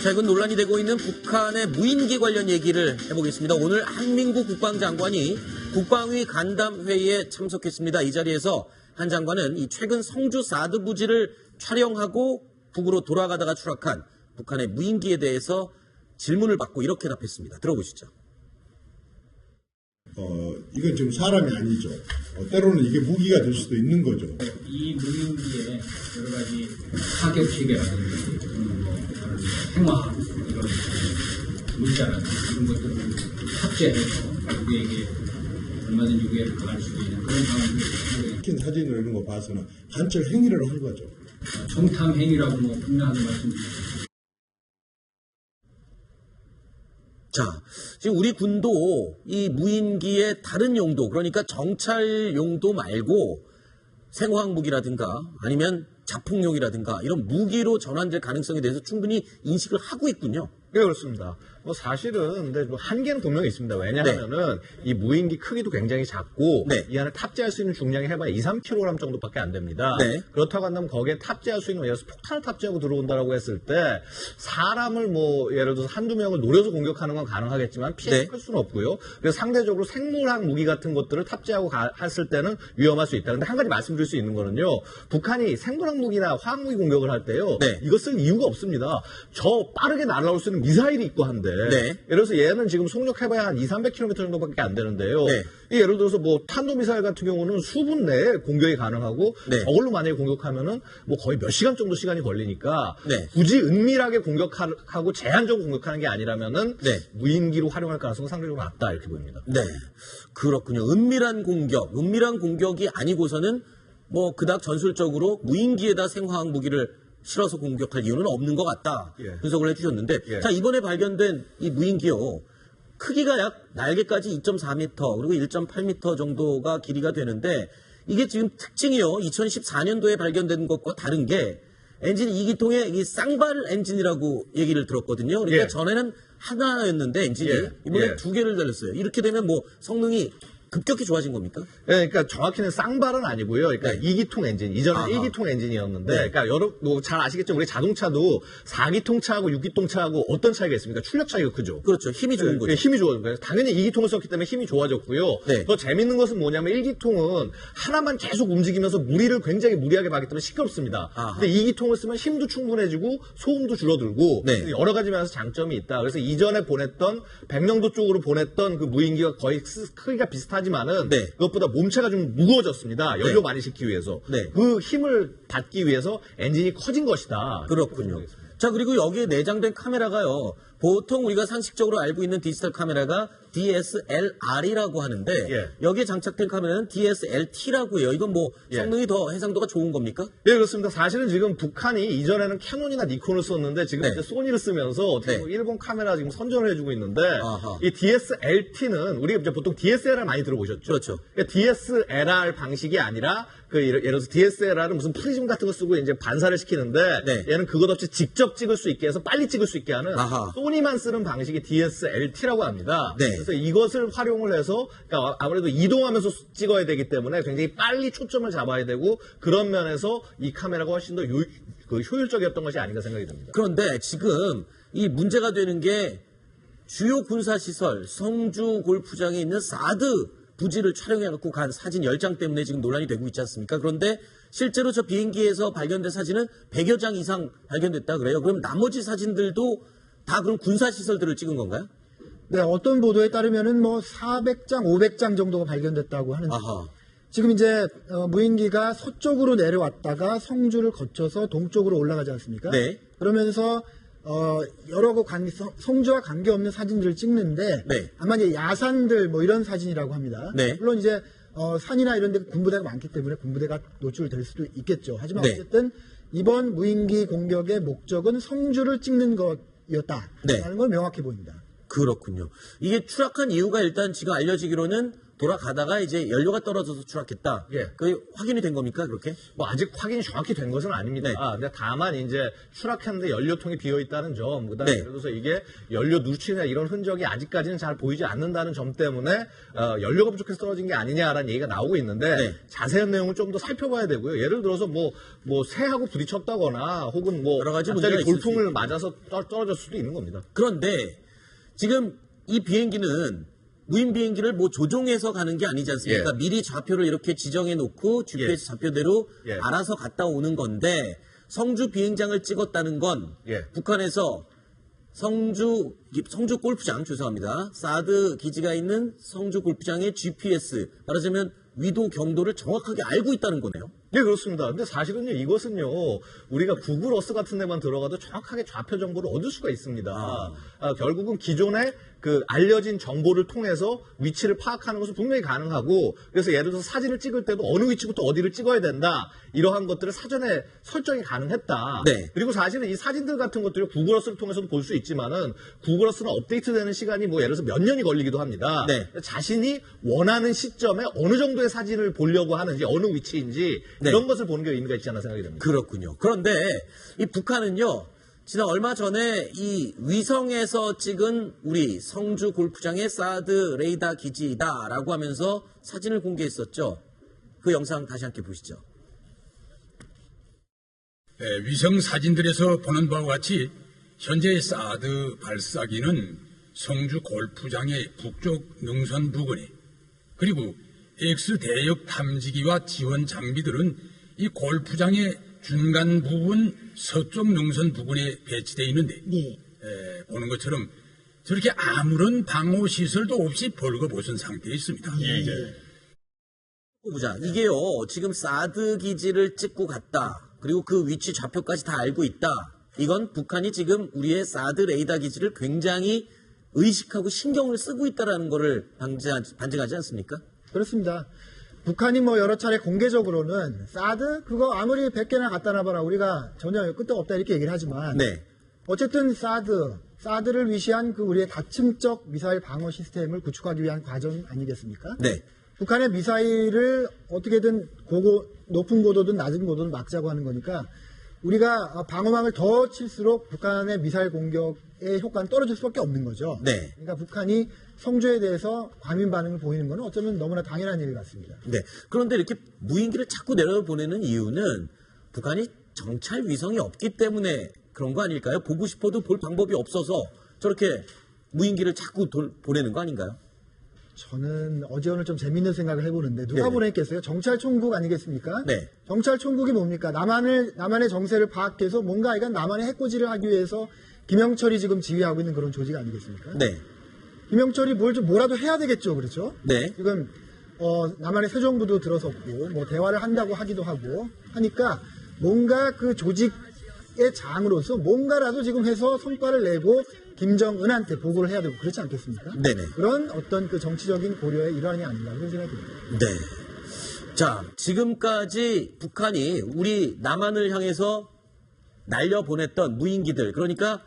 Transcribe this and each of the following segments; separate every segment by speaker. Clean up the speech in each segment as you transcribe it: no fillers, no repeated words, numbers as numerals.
Speaker 1: 최근 논란이 되고 있는 북한의 무인기 관련 얘기를 해보겠습니다. 오늘 한민구 국방장관이 국방위 간담회에 참석했습니다. 이 자리에서 한 장관은 이 최근 성주 사드 부지를 촬영하고 북으로 돌아가다가 추락한 북한의 무인기에 대해서 질문을 받고 이렇게 답했습니다. 들어보시죠.
Speaker 2: 이건 지금 사람이 아니죠. 때로는 이게 무기가 될 수도 있는 거죠.
Speaker 3: 이 무인기에 여러 가지 사격 체계라든지 행화 이런 문자라든지 이런 것들을 탑재해서 우리에게 얼마든지 우리에게 가할 수도 있는 그런 상황이
Speaker 2: 찍힌 사진을 이런 거 봐서는 간첩 행위를 한 거죠.
Speaker 3: 정탐 행위라고 분명하게 말씀드립니다.
Speaker 1: 자, 지금 우리 군도 이 무인기의 다른 용도, 그러니까 정찰 용도 말고 생화학 무기라든가 아니면 자폭용이라든가 이런 무기로 전환될 가능성에 대해서 충분히 인식을 하고 있군요.
Speaker 4: 네, 그렇습니다. 사실은 근데 한계는 분명히 있습니다. 왜냐하면은 이 무인기 크기도 굉장히 작고 이 안에 탑재할 수 있는 중량이 해봐야 2, 3kg 정도밖에 안 됩니다. 그렇다고 한다면 거기에 탑재할 수 있는 예를 들어서 폭탄을 탑재하고 들어온다라고 했을 때 사람을 예를 들어서 한두 명을 노려서 공격하는 건 가능하겠지만 피해를 수는 없고요. 그래서 상대적으로 생물학 무기 같은 것들을 탑재하고 했을 때는 위험할 수 있다. 그런데 한 가지 말씀드릴 수 있는 거는요. 북한이 생물학 무기나 화학 무기 공격을 할 때요. 이거 쓸 이유가 없습니다. 저 빠르게 날아올 수 있는 미사일이 있고 한데 예를 들어서 얘는 지금 속력해봐야 한 2, 300km 정도밖에 안 되는데요. 예를 들어서 탄도미사일 같은 경우는 수분 내에 공격이 가능하고 저걸로 만약에 공격하면은 거의 몇 시간 정도 시간이 걸리니까 굳이 은밀하게 공격하고 제한적으로 공격하는 게 아니라면은 무인기로 활용할 가능성은 상대적으로 낮다 이렇게 보입니다.
Speaker 1: 네, 그렇군요. 은밀한 공격이 아니고서는 그닥 전술적으로 무인기에다 생화학 무기를 실어서 공격할 이유는 없는 것 같다. 분석을 해주셨는데, 자, 이번에 발견된 이 무인기요. 크기가 약 날개까지 2.4m 그리고 1.8m 정도가 길이가 되는데 이게 지금 특징이요. 2014년도에 발견된 것과 다른 게 엔진 2기통의 이 쌍발 엔진이라고 얘기를 들었거든요. 그러니까 전에는 하나였는데 엔진이 이번에 두 개를 달렸어요. 이렇게 되면 성능이 급격히 좋아진 겁니까?
Speaker 4: 네, 그러니까 정확히는 쌍발은 아니고요. 그러니까 2기통 엔진, 이전에 1기통 엔진이었는데, 그러니까 잘 아시겠지만 우리 자동차도 4기통 차하고 6기통 차하고 어떤 차이가 있습니까? 출력 차이가 크죠.
Speaker 1: 그렇죠. 힘이 좋은 거죠.
Speaker 4: 힘이 좋아진 거예요. 당연히 2기통을 썼기 때문에 힘이 좋아졌고요. 더 재밌는 것은 뭐냐면 1기통은 하나만 계속 움직이면서 무리를 굉장히 무리하게 받기 때문에 시끄럽습니다. 근데 2기통을 쓰면 힘도 충분해지고 소음도 줄어들고 여러 가지 면에서 장점이 있다. 그래서 이전에 보냈던 백령도 쪽으로 보냈던 그 무인기가 거의 크기가 비슷하지만은 그것보다 몸체가 좀 무거워졌습니다. 연료 많이 싣기 위해서. 그 힘을 받기 위해서 엔진이 커진 것이다.
Speaker 1: 그렇군요. 자, 그리고 여기에 내장된 카메라가요. 보통 우리가 상식적으로 알고 있는 디지털 카메라가 DSLR이라고 하는데 여기에 장착된 카메라는 DSLT라고 해요. 이건 성능이 더 해상도가 좋은 겁니까?
Speaker 4: 네, 그렇습니다. 사실은 지금 북한이 이전에는 캐논이나 니콘을 썼는데 지금 이제 소니를 쓰면서 어떻게 일본 카메라 지금 선전을 해주고 있는데 이 DSLT는 우리가 이제 보통 DSLR 많이 들어보셨죠?
Speaker 1: 그렇죠.
Speaker 4: 그러니까 DSLR 방식이 아니라 예를 들어서 DSLR은 무슨 프리즘 같은 거 쓰고 이제 반사를 시키는데 얘는 그것 없이 직접 찍을 수 있게 해서 빨리 찍을 수 있게 하는 소니만 쓰는 방식이 DSLT라고 합니다. 그래서 이것을 활용을 해서 그러니까 아무래도 이동하면서 찍어야 되기 때문에 굉장히 빨리 초점을 잡아야 되고 그런 면에서 이 카메라가 훨씬 더 효율적이었던 것이 아닌가 생각이 듭니다.
Speaker 1: 그런데 지금 이 문제가 되는 게 주요 군사시설 성주 골프장에 있는 사드 부지를 촬영해갖고 간 사진 10장 때문에 지금 논란이 되고 있지 않습니까? 그런데 실제로 저 비행기에서 발견된 사진은 100여 장 이상 발견됐다 그래요. 그럼 나머지 사진들도 다 그럼 군사시설들을 찍은 건가요?
Speaker 5: 네, 어떤 보도에 따르면은 400장, 500장 정도가 발견됐다고 하는데 지금 이제 무인기가 서쪽으로 내려왔다가 성주를 거쳐서 동쪽으로 올라가지 않습니까? 그러면서 여러 성주와 관계없는 사진들을 찍는데 아마 이제 야산들 이런 사진이라고 합니다. 물론 이제 산이나 이런 데 군부대가 많기 때문에 군부대가 노출될 수도 있겠죠. 하지만 어쨌든 이번 무인기 공격의 목적은 성주를 찍는 것이었다라는 건 명확해 보입니다.
Speaker 1: 그렇군요. 이게 추락한 이유가 일단 지금 알려지기로는 돌아가다가 이제 연료가 떨어져서 추락했다.
Speaker 4: 예.
Speaker 1: 그 확인이 된 겁니까 그렇게?
Speaker 4: 뭐 아직 확인이 정확히 된 것은 아닙니다.
Speaker 1: 네.
Speaker 4: 근데 다만 이제 추락했는데 연료통이 비어 있다는 점, 그다음에
Speaker 1: 네.
Speaker 4: 예를 들어서 이게 연료 누출이나 이런 흔적이 아직까지는 잘 보이지 않는다는 점 때문에 연료가 부족해서 떨어진 게 아니냐라는 얘기가 나오고 있는데
Speaker 1: 네.
Speaker 4: 자세한 내용을 좀 더 살펴봐야 되고요. 예를 들어서 뭐 새하고 부딪혔다거나 혹은 뭐
Speaker 1: 여러 가지
Speaker 4: 갑자기
Speaker 1: 문제가 있을 수
Speaker 4: 돌풍을 맞아서 떨어졌을 수도 있는 겁니다.
Speaker 1: 그런데 지금 이 비행기는 무인 비행기를 뭐 조종해서 가는 게 아니지 않습니까?
Speaker 4: 예.
Speaker 1: 미리 좌표를 이렇게 지정해 놓고 GPS 좌표대로
Speaker 4: 예.
Speaker 1: 알아서 갔다 오는 건데 성주 비행장을 찍었다는 건
Speaker 4: 예.
Speaker 1: 북한에서 성주 골프장 죄송합니다. 사드 기지가 있는 성주 골프장의 GPS 말하자면 위도 경도를 정확하게 알고 있다는 거네요.
Speaker 4: 네, 그렇습니다. 근데 사실은요, 이것은요, 우리가 구글 어스 같은 데만 들어가도 정확하게 좌표 정보를 얻을 수가 있습니다. 결국은 기존에 그 알려진 정보를 통해서 위치를 파악하는 것은 분명히 가능하고, 그래서 예를 들어서 사진을 찍을 때도 어느 위치부터 어디를 찍어야 된다, 이러한 것들을 사전에 설정이 가능했다.
Speaker 1: 네.
Speaker 4: 그리고 사실은 이 사진들 같은 것들을 구글 어스를 통해서도 볼 수 있지만은, 구글 어스는 업데이트되는 시간이 뭐 예를 들어서 몇 년이 걸리기도 합니다.
Speaker 1: 네.
Speaker 4: 자신이 원하는 시점에 어느 정도의 사진을 보려고 하는지, 어느 위치인지,
Speaker 1: 네.
Speaker 4: 이런 것을 보는 게 의미가 있지 않나 생각이 됩니다.
Speaker 1: 그렇군요. 그런데 이 북한은요, 지난 얼마 전에 이 위성에서 찍은 우리 성주 골프장의 사드 레이더 기지다라고 하면서 사진을 공개했었죠. 그 영상 다시 함께 보시죠.
Speaker 6: 네, 위성 사진들에서 보는 바와 같이 현재 사드 발사기는 성주 골프장의 북쪽 능선 부근에 그리고 X대역 탐지기와 지원 장비들은 이 골프장의 중간 부분 서쪽 능선 부근에 배치되어 있는데 보는 것처럼 저렇게 아무런 방호 시설도 없이 벌거벗은 상태에 있습니다.
Speaker 1: 보자. 이게요, 지금 사드 기지를 찍고 갔다. 그리고 그 위치 좌표까지 다 알고 있다. 이건 북한이 지금 우리의 사드 레이더 기지를 굉장히 의식하고 신경을 쓰고 있다는 거를 반증하지 않습니까?
Speaker 5: 그렇습니다. 북한이 뭐 여러 차례 공개적으로는 사드 그거 아무리 100개나 갖다 놔봐라 우리가 전혀 끄떡없다 이렇게 얘기를 하지만
Speaker 1: 네.
Speaker 5: 어쨌든 사드를 위시한 그 우리의 다층적 미사일 방어 시스템을 구축하기 위한 과정 아니겠습니까?
Speaker 1: 네.
Speaker 5: 북한의 미사일을 어떻게든 높은 고도든 낮은 고도든 막자고 하는 거니까 우리가 방어망을 더 칠수록 북한의 미사일 공격의 효과는 떨어질 수밖에 없는 거죠.
Speaker 1: 네.
Speaker 5: 그러니까 북한이 성주에 대해서 과민 반응을 보이는 건 어쩌면 너무나 당연한 일 같습니다.
Speaker 1: 네. 그런데 이렇게 무인기를 자꾸 내려보내는 이유는 북한이 정찰 위성이 없기 때문에 그런 거 아닐까요? 보고 싶어도 볼 방법이 없어서 저렇게 무인기를 자꾸 보내는 거 아닌가요?
Speaker 5: 저는 어제 오늘 좀 재밌는 생각을 해보는데 누가
Speaker 1: 네네.
Speaker 5: 보냈겠어요? 정찰총국 아니겠습니까?
Speaker 1: 네.
Speaker 5: 정찰총국이 뭡니까? 남한의 정세를 파악해서 뭔가 이건 남한의 해코지를 하기 위해서 김영철이 지금 지휘하고 있는 그런 조직 아니겠습니까?
Speaker 1: 네.
Speaker 5: 김영철이 뭐라도 해야 되겠죠, 그렇죠?
Speaker 1: 네.
Speaker 5: 지금 남한의 새 정부도 들어섰고 뭐 대화를 한다고 하기도 하고 하니까 뭔가 그 조직의 장으로서 뭔가라도 지금 해서 성과를 내고 김정은한테 보고를 해야 되고 그렇지 않겠습니까?
Speaker 1: 네네.
Speaker 5: 그런 어떤 그 정치적인 고려의 일환이 아닌가 그런 생각이 듭니다.
Speaker 1: 네. 자, 지금까지 북한이 우리 남한을 향해서 날려보냈던 무인기들, 그러니까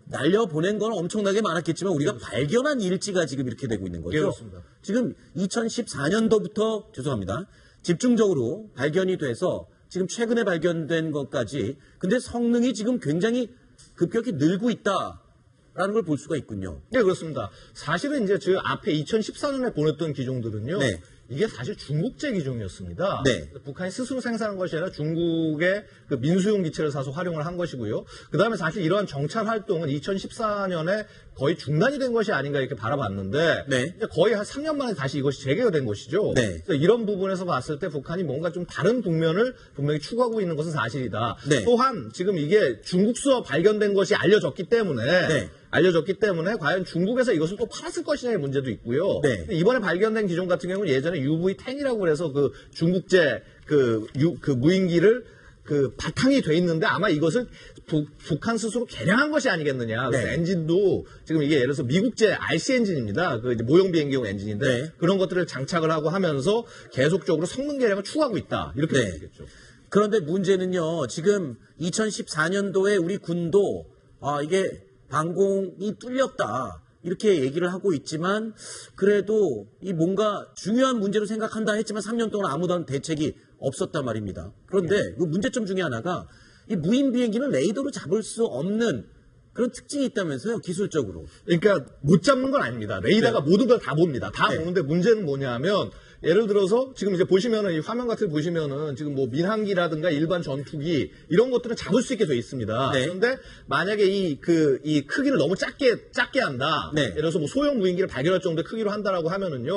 Speaker 1: 날려보낸 건 엄청나게 많았겠지만 우리가 발견한 일지가 지금 이렇게 되고 있는 거죠.
Speaker 4: 그렇습니다.
Speaker 1: 지금 2014년도부터 죄송합니다. 집중적으로 발견이 돼서 지금 최근에 발견된 것까지 근데 성능이 지금 굉장히 급격히 늘고 있다라는 걸 볼 수가 있군요.
Speaker 4: 네, 그렇습니다. 사실은 이제 저 앞에 2014년에 보냈던 기종들은요.
Speaker 1: 네.
Speaker 4: 이게 사실 중국제 기종이었습니다.
Speaker 1: 네.
Speaker 4: 북한이 스스로 생산한 것이 아니라 중국의 그 민수용 기체를 사서 활용을 한 것이고요. 그 다음에 사실 이러한 정찰 활동은 2014년에 거의 중단이 된 것이 아닌가 이렇게 바라봤는데
Speaker 1: 네.
Speaker 4: 이제 거의 한 3년 만에 다시 이것이 재개가 된 것이죠.
Speaker 1: 네.
Speaker 4: 그래서 이런 부분에서 봤을 때 북한이 뭔가 좀 다른 국면을 분명히 추구하고 있는 것은 사실이다.
Speaker 1: 네.
Speaker 4: 또한 지금 이게 중국서 발견된 것이 알려졌기 때문에
Speaker 1: 네.
Speaker 4: 과연 중국에서 이것을 또 팔았을 것이냐의 문제도 있고요.
Speaker 1: 네.
Speaker 4: 이번에 발견된 기종 같은 경우는 예전에 UV-10이라고 그래서 그 중국제 그 무인기를 그 바탕이 돼 있는데 아마 이것을 북한 스스로 개량한 것이 아니겠느냐. 그래서
Speaker 1: 네.
Speaker 4: 엔진도 지금 이게 예를 들어서 미국제 RC 엔진입니다. 그 이제 모형 비행기용 엔진인데
Speaker 1: 네.
Speaker 4: 그런 것들을 장착을 하고 하면서 계속적으로 성능 개량을 추구하고 있다. 이렇게
Speaker 1: 네.
Speaker 4: 볼 수 있겠죠.
Speaker 1: 그런데 문제는요, 지금 2014년도에 우리 군도, 이게 방공이 뚫렸다. 이렇게 얘기를 하고 있지만 그래도 이 뭔가 중요한 문제로 생각한다 했지만 3년 동안 아무런 대책이 없었단 말입니다. 그런데 그 문제점 중에 하나가 이 무인 비행기는 레이더로 잡을 수 없는 그런 특징이 있다면서요, 기술적으로.
Speaker 4: 그러니까 못 잡는 건 아닙니다. 레이더가 모든 걸 다 봅니다. 다 보는데 문제는 뭐냐면 예를 들어서 지금 이제 보시면은 이 화면 같은 거 보시면은 지금 뭐 민항기라든가 일반 전투기 이런 것들은 잡을 수 있게 돼 있습니다. 그런데 만약에 이 크기를 너무 작게 한다. 예를 들어서 뭐 소형 무인기를 발견할 정도의 크기로 한다라고 하면은요.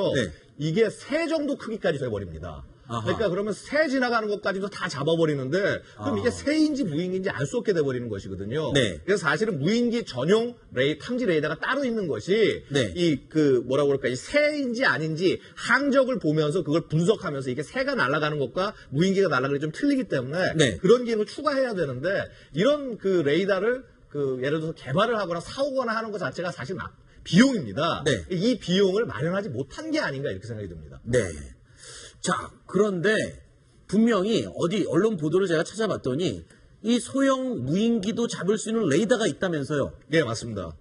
Speaker 4: 이게 새 정도 크기까지 돼 버립니다. 그러니까 그러면 새 지나가는 것까지도 다 잡아버리는데 그럼 이게 새인지 무인기인지 알 수 없게 돼버리는 것이거든요. 그래서 사실은 무인기 전용 탐지 레이더가 따로 있는 것이 뭐라고 그럴까 이 새인지 아닌지 항적을 보면서 그걸 분석하면서 이게 새가 날아가는 것과 무인기가 날아가는 게 좀 틀리기 때문에 그런 기능을 추가해야 되는데 이런 그 레이더를 예를 들어서 개발을 하거나 사오거나 하는 것 자체가 사실 비용입니다. 이 비용을 마련하지 못한 게 아닌가 이렇게 생각이 듭니다.
Speaker 1: 자, 그런데 분명히 어디 언론 보도를 제가 찾아봤더니 이 소형 무인기도 잡을 수 있는 레이더가 있다면서요.
Speaker 4: 네, 맞습니다.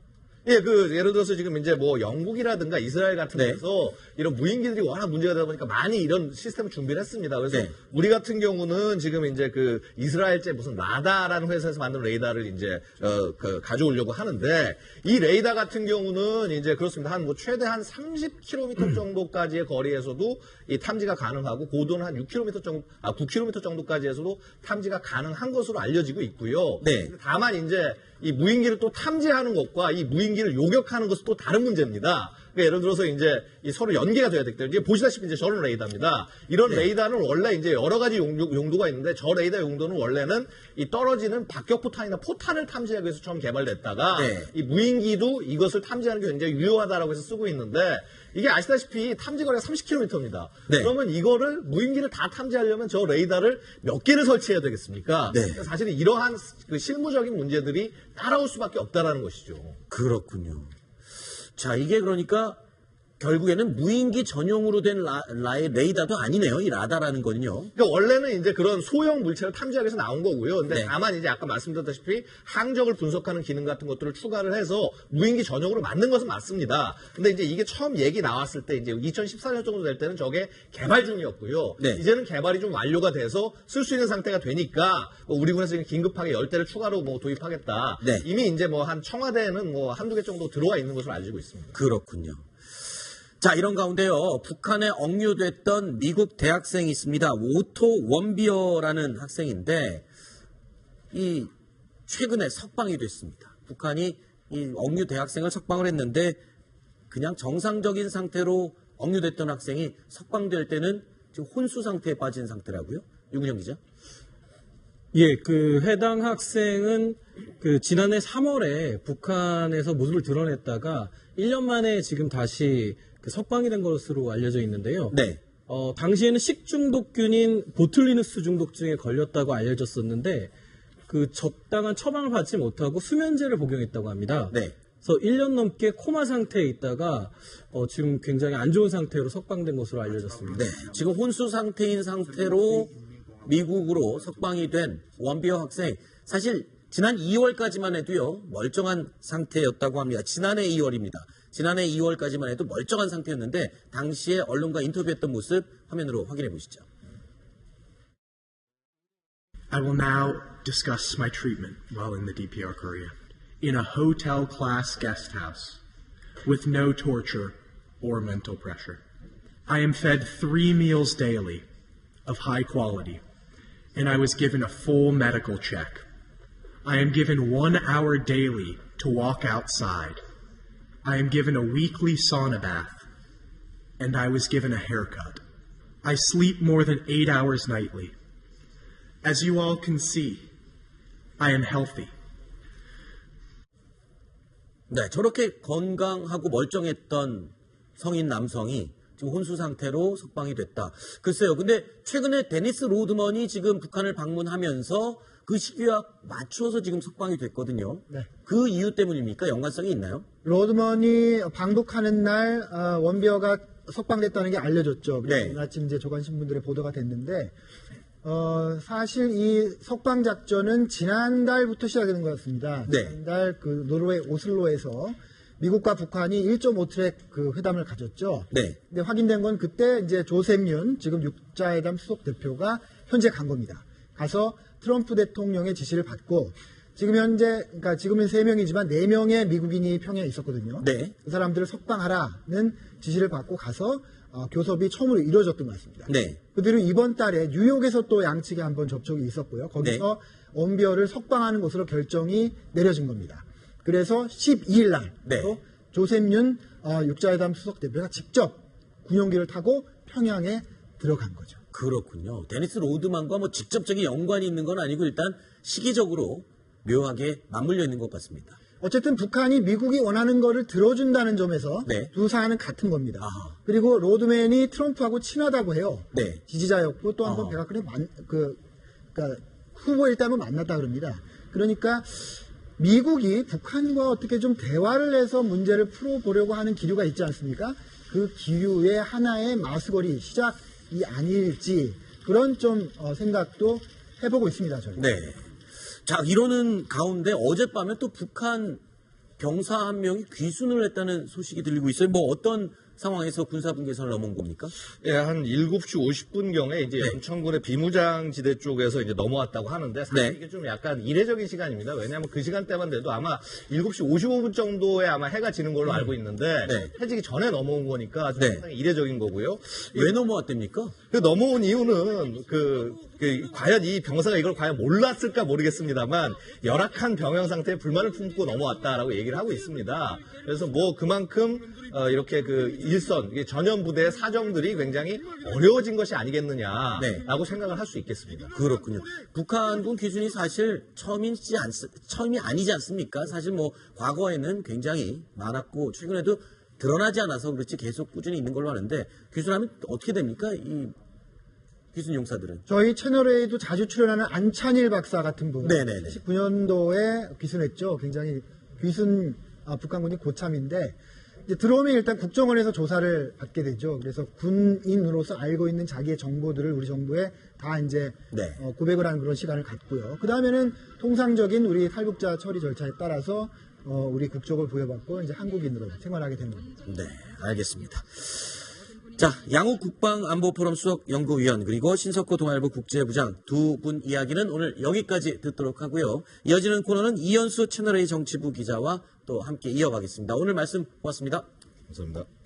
Speaker 4: 예, 예를 들어서 지금 이제 뭐 영국이라든가 이스라엘 같은 데서 이런 무인기들이 워낙 문제가 되다 보니까 많이 이런 시스템을 준비를 했습니다. 그래서 우리 같은 경우는 지금 이제 이스라엘제 무슨 라다라는 회사에서 만든 레이더를 이제, 가져오려고 하는데 이 레이더 같은 경우는 이제 그렇습니다. 뭐 최대 한 30km 정도까지의 거리에서도 이 탐지가 가능하고 고도는 한 6km 정도, 9km 정도까지 해서도 탐지가 가능한 것으로 알려지고 있고요. 다만 이제 이 무인기를 또 탐지하는 것과 이 무인기를 요격하는 것은 또 다른 문제입니다. 그러니까 예를 들어서 이제 서로 연계가 돼야 되기 때문에 보시다시피 이제 저런 레이더입니다. 이런 레이더는 원래 이제 여러 가지 용도가 있는데 저 레이더 용도는 원래는 이 떨어지는 박격포탄이나 포탄을 탐지하기 위해서 처음 개발됐다가 이 무인기도 이것을 탐지하는 게 굉장히 유효하다라고 해서 쓰고 있는데 이게 아시다시피 탐지 거리가 30km입니다. 그러면 이거를 무인기를 다 탐지하려면 저 레이더를 몇 개를 설치해야 되겠습니까? 사실은 이러한 실무적인 문제들이 따라올 수밖에 없다라는 것이죠.
Speaker 1: 그렇군요. 자, 이게 그러니까 결국에는 무인기 전용으로 된 레이더도 아니네요. 이 라다라는 거는요.
Speaker 4: 그러니까 원래는 이제 그런 소형 물체를 탐지하기 위해서 나온 거고요. 근데 다만 이제 아까 말씀드렸다시피 항적을 분석하는 기능 같은 것들을 추가를 해서 무인기 전용으로 만든 것은 맞습니다. 근데 이제 이게 처음 얘기 나왔을 때 이제 2014년 정도 될 때는 저게 개발 중이었고요. 이제는 개발이 좀 완료가 돼서 쓸 수 있는 상태가 되니까 뭐 우리 군에서 긴급하게 10대를 추가로 뭐 도입하겠다. 이미 이제 뭐 한 청와대에는 뭐 한두 개 정도 들어와 있는 것으로 알려지고 있습니다.
Speaker 1: 그렇군요. 자, 이런 가운데요, 북한에 억류됐던 미국 대학생이 있습니다. 오토 원비어라는 학생인데, 이 최근에 석방이 됐습니다. 북한이 이 억류 대학생을 석방을 했는데, 그냥 정상적인 상태로 억류됐던 학생이 석방될 때는 지금 혼수 상태에 빠진 상태라고요? 유근영 기자.
Speaker 7: 예, 해당 학생은 지난해 3월에 북한에서 모습을 드러냈다가 1년 만에 지금 다시 석방이 된 것으로 알려져 있는데요. 당시에는 식중독균인 보툴리누스 중독증에 걸렸다고 알려졌었는데 적당한 처방을 받지 못하고 수면제를 복용했다고 합니다. 그래서 1년 넘게 코마 상태에 있다가 지금 굉장히 안 좋은 상태로 석방된 것으로 알려졌습니다.
Speaker 1: 지금 혼수 상태인 상태로 미국으로 석방이 된 원비어 학생, 사실 지난 2월까지만 해도요 멀쩡한 상태였다고 합니다. 지난해 2월입니다. 지난해 2월까지만 해도 멀쩡한 상태였는데 당시에 언론과 인터뷰했던 모습 화면으로 확인해 보시죠.
Speaker 8: I will now discuss my treatment while in the DPR Korea in a hotel class guest house with no torture or mental pressure. I am fed 3 meals daily of high quality, and I was given a full medical check. I am given 1 hour daily to walk outside. I am given a weekly sauna bath, and I was given a haircut. I sleep more than 8 hours nightly. As you all can see, I am healthy.
Speaker 1: 네, 저렇게 건강하고 멀쩡했던 성인 남성이 지금 혼수 상태로 석방이 됐다. 글쎄요, 근데 최근에 데니스 로드먼이 지금 북한을 방문하면서 그 시기와 맞춰서 지금 석방이 됐거든요. 그 이유 때문입니까? 연관성이 있나요?
Speaker 5: 로드먼이 방북하는 날 원비어가 석방됐다는 게 알려졌죠. 아침 이제 조간신문들의 보도가 됐는데 사실 이 석방 작전은 지난달부터 시작된 것 같습니다. 지난달 노르웨이 오슬로에서 미국과 북한이 1.5트랙 그 회담을 가졌죠.
Speaker 1: 네.
Speaker 5: 근데 확인된 건 그때 이제 조셉 윤 지금 육자회담 수석 대표가 현재 간 겁니다. 가서 트럼프 대통령의 지시를 받고 지금 현재 그러니까 지금은 3명이지만 4명의 미국인이 평양에 있었거든요.
Speaker 1: 네.
Speaker 5: 그 사람들을 석방하라는 지시를 받고 가서 교섭이 처음으로 이루어졌던 것 같습니다.
Speaker 1: 네.
Speaker 5: 그대로 이번 달에 뉴욕에서 또 양측에 한번 접촉이 있었고요. 거기서 원비어를 석방하는 것으로 결정이 내려진 겁니다. 그래서 12일 날
Speaker 1: 네.
Speaker 5: 또 조셉 윤 육자회담 수석 대표가 직접 군용기를 타고 평양에 들어간 거죠.
Speaker 1: 그렇군요. 데니스 로드만과 뭐 직접적인 연관이 있는 건 아니고 일단 시기적으로 묘하게 맞물려 있는 것 같습니다.
Speaker 5: 어쨌든 북한이 미국이 원하는 거를 들어준다는 점에서
Speaker 1: 네.
Speaker 5: 두 사안은 같은 겁니다.
Speaker 1: 아하.
Speaker 5: 그리고 로드맨이 트럼프하고 친하다고 해요.
Speaker 1: 네.
Speaker 5: 지지자였고 또 한 번
Speaker 1: 아하.
Speaker 5: 백악관에 그러니까 후보일 때 한번 만났다 그럽니다. 그러니까 미국이 북한과 어떻게 좀 대화를 해서 문제를 풀어보려고 하는 기류가 있지 않습니까? 그 기류의 하나의 마수거리 시작이 아닐지 그런 좀 생각도 해보고 있습니다. 저희.
Speaker 1: 네. 자, 이러는 가운데 어젯밤에 또 북한 병사 한 명이 귀순을 했다는 소식이 들리고 있어요. 뭐 어떤 상황에서 군사분계선을 넘은 겁니까?
Speaker 4: 예, 한 7시 50분경에 이제
Speaker 1: 네.
Speaker 4: 연천군의 비무장지대 쪽에서 이제 넘어왔다고 하는데 사실
Speaker 1: 네.
Speaker 4: 이게 좀 약간 이례적인 시간입니다. 왜냐하면 그 시간대만 돼도 아마 7시 55분 정도에 아마 해가 지는 걸로 알고 있는데
Speaker 1: 네.
Speaker 4: 해지기 전에 넘어온 거니까 좀
Speaker 1: 네.
Speaker 4: 상당히 이례적인 거고요.
Speaker 1: 왜 넘어왔답니까?
Speaker 4: 그 넘어온 이유는 과연 이 병사가 이걸 과연 몰랐을까 모르겠습니다만 열악한 병영 상태에 불만을 품고 넘어왔다라고 얘기를 하고 있습니다. 그래서 뭐 그만큼 이렇게 그 일선 전현 부대의 사정들이 굉장히 어려워진 것이 아니겠느냐라고
Speaker 1: 네.
Speaker 4: 생각을 할 수 있겠습니다.
Speaker 1: 그렇군요. 북한군 귀순이 사실 처음이 아니지 않습니까? 사실 뭐 과거에는 굉장히 많았고 최근에도 드러나지 않아서 그렇지 계속 꾸준히 있는 걸로 아는데 귀순하면 어떻게 됩니까? 이 귀순 용사들은.
Speaker 5: 저희 채널에도 자주 출연하는 안찬일 박사 같은 분.
Speaker 1: 네네네.
Speaker 5: 19년도에 귀순했죠. 굉장히 귀순 북한군이 고참인데 이제 들어오면 일단 국정원에서 조사를 받게 되죠. 그래서 군인으로서 알고 있는 자기의 정보들을 우리 정부에 다 이제
Speaker 1: 네.
Speaker 5: 고백을 하는 그런 시간을 갖고요. 그 다음에는 통상적인 우리 탈북자 처리 절차에 따라서 우리 국적을 부여받고 이제 한국인으로 생활하게 되는 겁니다.
Speaker 1: 네, 알겠습니다. 자, 양욱 국방안보포럼 수석 연구위원 그리고 신석호 동아일보 국제부장 두 분 이야기는 오늘 여기까지 듣도록 하고요. 이어지는 코너는 이현수 채널A 정치부 기자와 또 함께 이어가겠습니다. 오늘 말씀 고맙습니다.
Speaker 4: 감사합니다.